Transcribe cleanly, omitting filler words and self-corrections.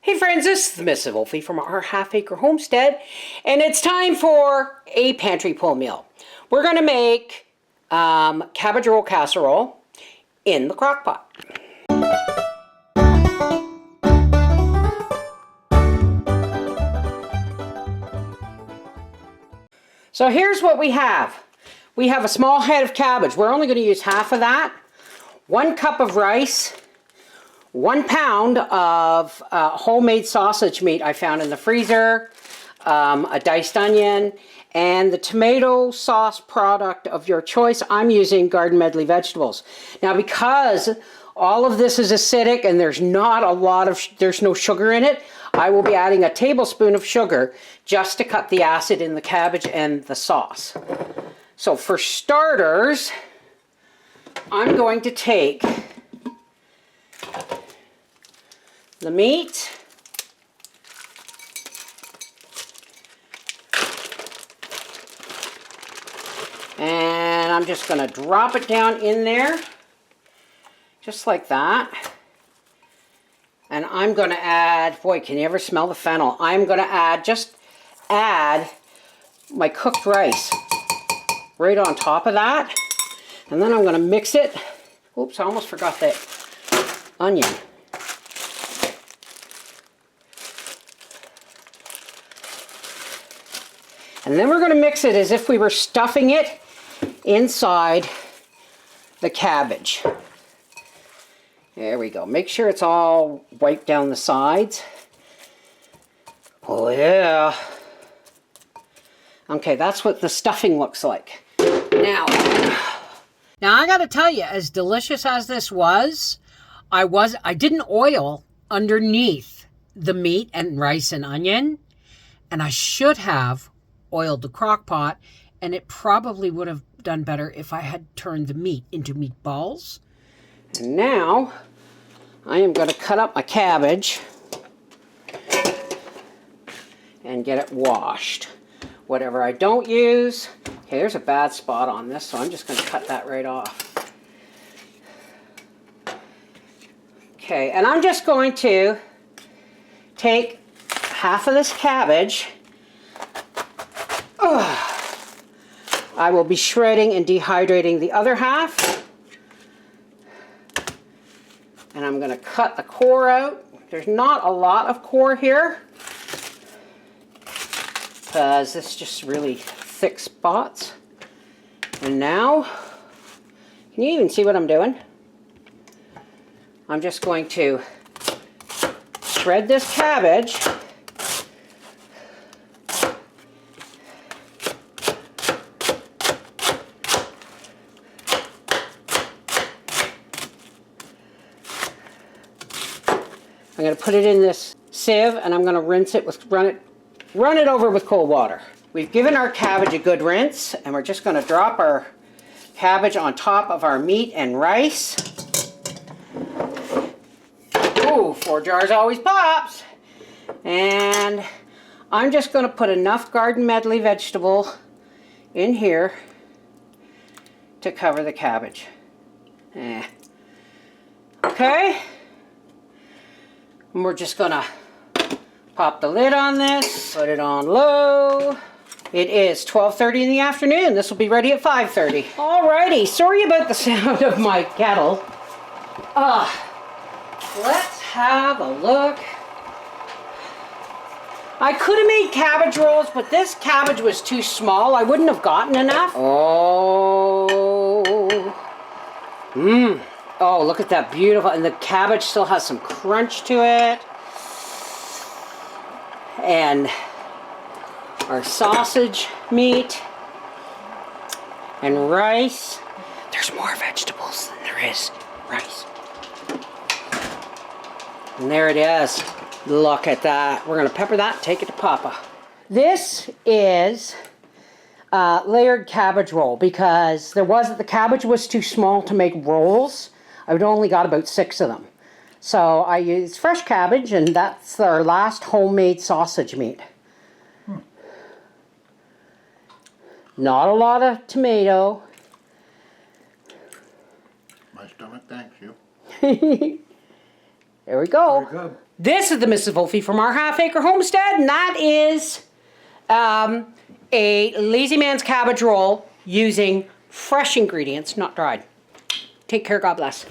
Hey friends, this is Mrs. Wolfie from our half-acre homestead, and it's time for a pantry pull meal. We're going to make cabbage roll casserole in the crock pot. So here's what we have. We have a small head of cabbage. We're only going to use half of that. 1 cup of rice. 1 pound of homemade sausage meat I found in the freezer, a diced onion, and the tomato sauce product of your choice. I'm using Garden Medley vegetables. Now, because all of this is acidic and there's no sugar in it, I will be adding a tablespoon of sugar just to cut the acid in the cabbage and the sauce. So for starters, I'm going to take the meat, and I'm just going to drop it down in there, just like that. And I'm going to add, boy, can you ever smell the fennel? I'm going to just add my cooked rice right on top of that. And then I'm going to mix it. Oops, I almost forgot the onion. And then we're going to mix it as if we were stuffing it inside the cabbage. There we go. Make sure it's all wiped down the sides. Oh yeah. Okay, that's what the stuffing looks like. Now I got to tell you, as delicious as this was, I didn't oil underneath the meat and rice and onion, and I should have oiled the crock pot, and it probably would have done better if I had turned the meat into meatballs. And now I am going to cut up my cabbage and get it washed. Whatever I don't use, okay, there's a bad spot on this, so I'm just going to cut that right off. Okay, and I'm just going to take half of this cabbage. I will be shredding and dehydrating the other half. And I'm going to cut the core out. There's not a lot of core here, because it's just really thick spots. And now, can you even see what I'm doing? I'm just going to shred this cabbage. I'm going to put it in this sieve, and I'm going to rinse it run it over with cold water. We've given our cabbage a good rinse, and we're just going to drop our cabbage on top of our meat and rice. Ooh, 4 jars always pops. And I'm just going to put enough Garden Medley vegetable in here to cover the cabbage. Okay. And we're just going to pop the lid on this, put it on low. It is 12:30 in the afternoon. This will be ready at 5:30. Alrighty, sorry about the sound of my kettle. Let's have a look. I could have made cabbage rolls, but this cabbage was too small. I wouldn't have gotten enough. Oh, look at that, beautiful. And the cabbage still has some crunch to it. And our sausage meat and rice. There's more vegetables than there is rice. And there it is. Look at that. We're going to pepper that and take it to Papa. This is layered cabbage roll, because the cabbage was too small to make rolls. I've only got about 6 of them. So I used fresh cabbage, and that's our last homemade sausage meat. Not a lot of tomato. My stomach thanks you. There we go. Very good. This is the Mrs. Wolfie from our half-acre homestead, and that is a Lazy Man's cabbage roll using fresh ingredients, not dried. Take care, God bless.